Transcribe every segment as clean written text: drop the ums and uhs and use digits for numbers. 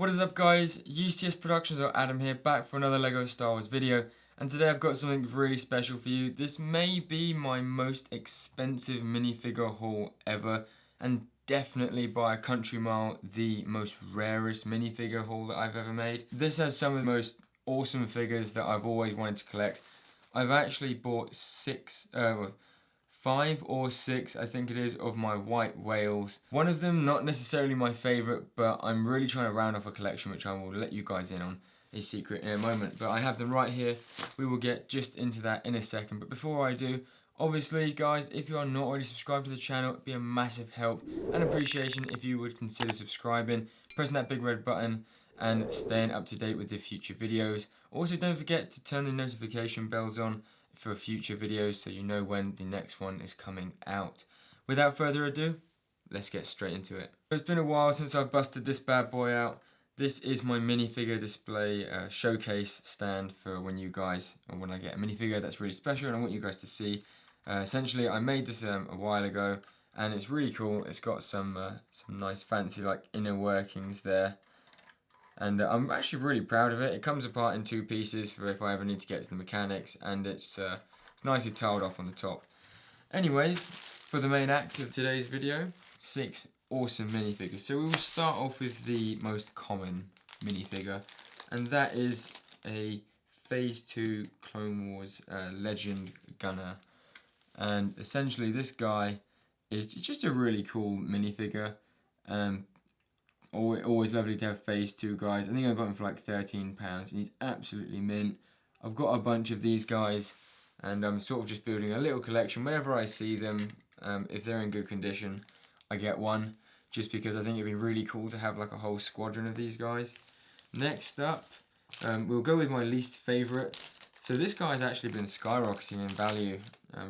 What is up guys, UCS Productions or Adam here, back for another LEGO Star Wars video, and today I've got something really special for you. This may be my most expensive minifigure haul ever, and definitely by a country mile the most rarest minifigure haul that I've ever made. This has some of the most awesome figures that I've always wanted to collect. I've actually bought 5 or 6, I think it is, of my white whales. One of them not necessarily my favourite, but I'm really trying to round off a collection which I will let you guys in on a secret in a moment. But I have them right here. We will get just into that in a second. But before I do, obviously guys, if you are not already subscribed to the channel, it'd be a massive help and appreciation if you would consider subscribing, pressing that big red button and staying up to date with the future videos. Also, don't forget to turn the notification bells on for future videos so you know when the next one is coming out. Without further ado, let's get straight into it. It's been a while since I've busted this bad boy out. This is my minifigure display showcase stand for when you guys, or when I get a minifigure that's really special and I want you guys to see. Essentially, I made this a while ago and it's really cool. It's got some nice fancy like inner workings there. And I'm actually really proud of it. It comes apart in 2 pieces for if I ever need to get to the mechanics, and it's nicely tiled off on the top. Anyways, for the main act of today's video, 6 awesome minifigures. So we will start off with the most common minifigure, and that is a Phase 2 Clone Wars Legend Gunner. And essentially this guy is just a really cool minifigure. Always lovely to have Phase 2 guys. I think I got him for like £13 and he's absolutely mint. I've got a bunch of these guys and I'm sort of just building a little collection. Whenever I see them, if they're in good condition, I get one, just because I think it'd be really cool to have like a whole squadron of these guys. Next up, we'll go with my least favourite. So this guy's actually been skyrocketing in value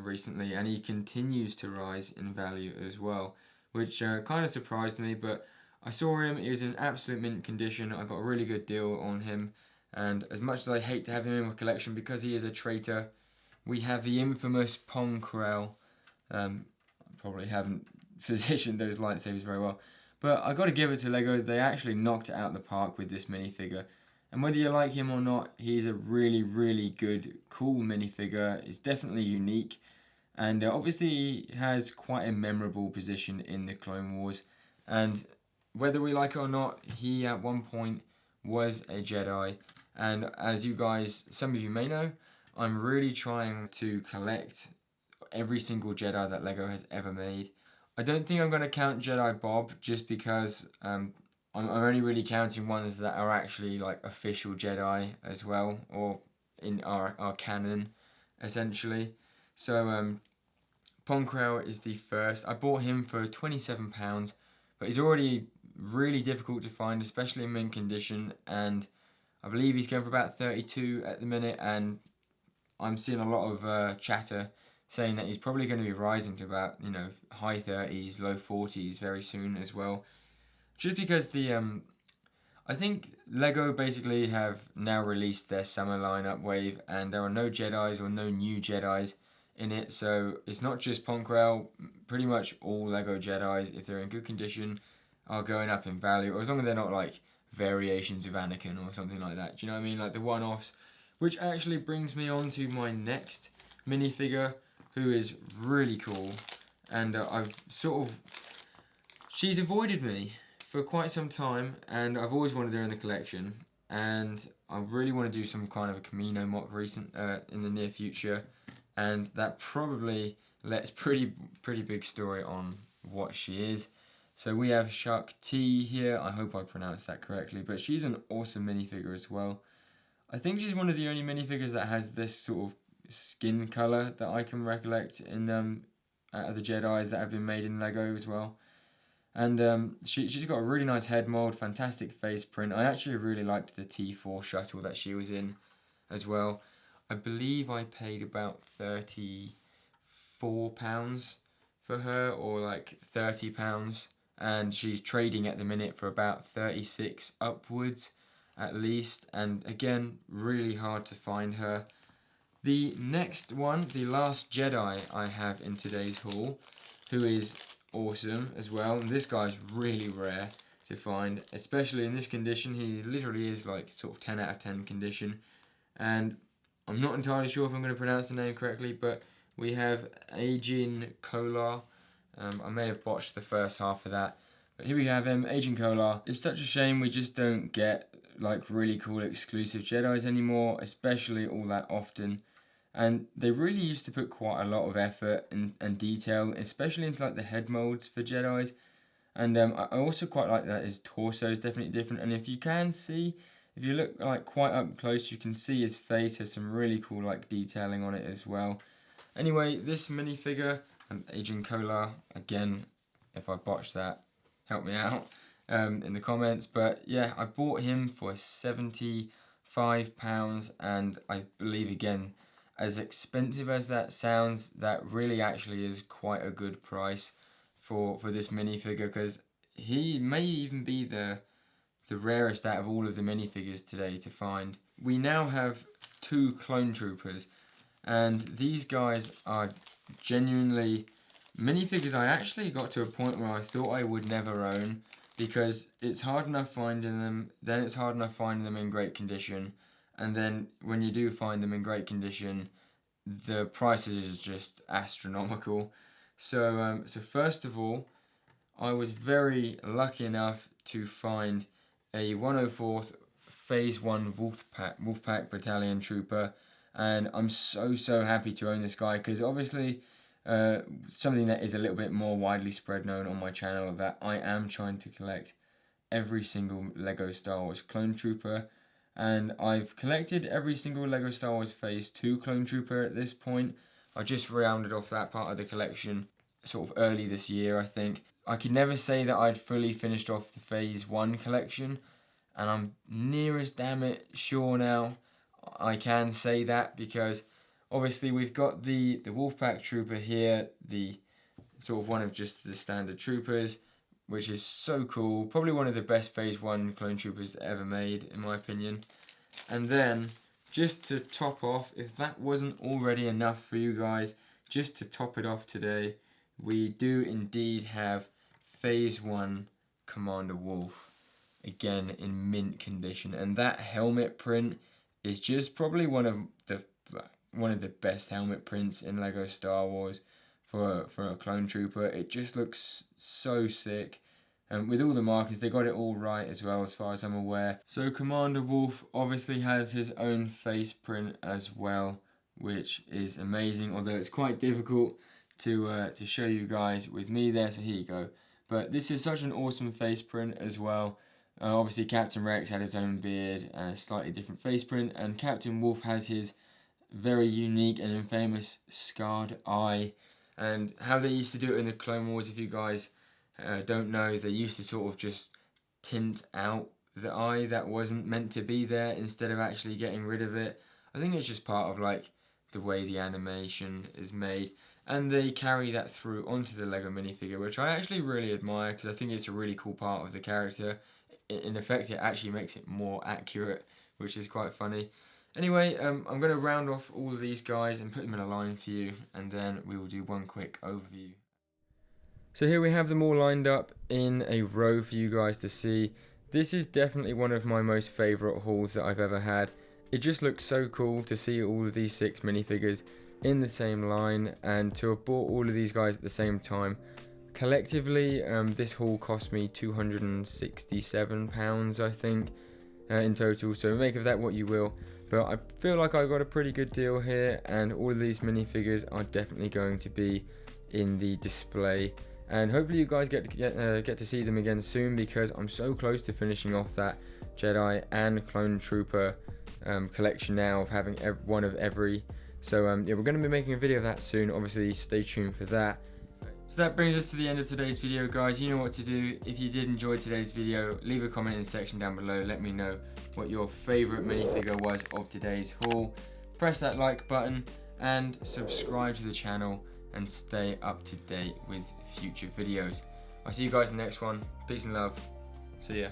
recently, and he continues to rise in value as well, which kind of surprised me, but I saw him, he was in absolute mint condition. I got a really good deal on him, and as much as I hate to have him in my collection because he is a traitor, we have the infamous Pong Krell. I probably haven't positioned those lightsabers very well, but I got to give it to LEGO. They actually knocked it out of the park with this minifigure, and whether you like him or not, he's a really, really good, cool minifigure. It's definitely unique, and obviously he has quite a memorable position in the Clone Wars, and whether we like it or not, he at one point was a Jedi, and as you guys, some of you may know, I'm really trying to collect every single Jedi that LEGO has ever made. I don't think I'm going to count Jedi Bob, just because I'm only really counting ones that are actually like official Jedi as well, or in our canon, essentially. So Pong Krell is the first. I bought him for £27, but he's already really difficult to find, especially in mint condition, and I believe he's going for about 32 at the minute, and I'm seeing a lot of chatter saying that he's probably going to be rising to about, you know, high 30s, low 40s very soon as well, just because the I think LEGO basically have now released their summer lineup wave, and there are no Jedis or no new Jedis in it, so it's not just Pong Krell. Pretty much all LEGO Jedis, if they're in good condition, are going up in value, or as long as they're not like variations of Anakin or something like that. Do you know what I mean? Like the one-offs, which actually brings me on to my next minifigure, who is really cool, and she's avoided me for quite some time, and I've always wanted her in the collection, and I really want to do some kind of a Kamino mock in the near future, and that probably lets pretty big story on what she is. So we have Shark T here, I hope I pronounced that correctly, but she's an awesome minifigure as well. I think she's one of the only minifigures that has this sort of skin colour that I can recollect in out of the Jedis that have been made in LEGO as well. And she's got a really nice head mould, fantastic face print. I actually really liked the T4 shuttle that she was in as well. I believe I paid about £34 for her, or like £30. And she's trading at the minute for about 36 upwards at least, and again, really hard to find her. The next one, the last Jedi I have in today's haul, who is awesome as well, and this guy's really rare. It's to find, especially in this condition. He literally is like sort of 10 out of 10 condition, and I'm not entirely sure if I'm going to pronounce the name correctly, but we have Agin Kolar. I may have botched the first half of that, but here we have him, Agin Kolar. It's such a shame we just don't get like really cool exclusive Jedis anymore, especially all that often. And they really used to put quite a lot of effort and detail, especially into like the head molds for Jedis. And I also quite like that his torso is definitely different. And if you can see, if you look like quite up close, you can see his face has some really cool like detailing on it as well. Anyway, this minifigure, Agin Kolar, again, if I botched that, help me out in the comments. But yeah, I bought him for £75, and I believe, again, as expensive as that sounds, that really actually is quite a good price for this minifigure, because he may even be the rarest out of all of the minifigures today to find. We now have 2 Clone Troopers, and these guys are genuinely minifigures I actually got to a point where I thought I would never own, because it's hard enough finding them, then it's hard enough finding them in great condition, and then when you do find them in great condition, the prices is just astronomical. So first of all, I was very lucky enough to find a 104th Phase 1 Wolfpack Battalion Trooper, and I'm so happy to own this guy, because obviously something that is a little bit more widely spread known on my channel, that I am trying to collect every single Lego Star Wars Clone Trooper, and I've collected every single Lego Star Wars Phase 2 Clone Trooper at this point. I just rounded off that part of the collection sort of early this year, I think. I could never say that I'd fully finished off the Phase 1 collection, and I'm near as damn it sure now I can say that, because obviously we've got the Wolfpack Trooper here, the sort of one of just the standard troopers, which is so cool. Probably one of the best Phase 1 Clone Troopers ever made, in my opinion. And then, just to top off, if that wasn't already enough for you guys, just to top it off today, we do indeed have Phase 1 Commander Wolf, again in mint condition. And that helmet print is just probably one of the best helmet prints in Lego Star Wars for a Clone Trooper. It just looks so sick, and with all the markings, they got it all right as well, as far as I'm aware. So Commander Wolf obviously has his own face print as well, which is amazing, although it's quite difficult to show you guys with me there, so here you go. But this is such an awesome face print as well. Obviously Captain Rex had his own beard and a slightly different face print, and Captain Wolf has his very unique and infamous scarred eye. And how they used to do it in the Clone Wars, if you guys don't know, they used to sort of just tint out the eye that wasn't meant to be there instead of actually getting rid of it. I think it's just part of like the way the animation is made, and they carry that through onto the Lego minifigure, which I actually really admire, because I think it's a really cool part of the character. In effect, it actually makes it more accurate, which is quite funny. Anyway, I'm going to round off all of these guys and put them in a line for you, and then we will do one quick overview. So here we have them all lined up in a row for you guys to see. This is definitely one of my most favourite hauls that I've ever had. It just looks so cool to see all of these 6 minifigures in the same line, and to have bought all of these guys at the same time. Collectively, this haul cost me £267, I think, in total, so make of that what you will. But I feel like I got a pretty good deal here, and all of these minifigures are definitely going to be in the display. And hopefully you guys get to see them again soon, because I'm so close to finishing off that Jedi and Clone Trooper collection now, of having one of every. So yeah, we're going to be making a video of that soon. Obviously, stay tuned for that. So that brings us to the end of today's video, guys. You know what to do. If you did enjoy today's video, leave a comment in the section down below. Let me know what your favourite minifigure was of today's haul. Press that like button and subscribe to the channel and stay up to date with future videos. I'll see you guys in the next one. Peace and love. See ya.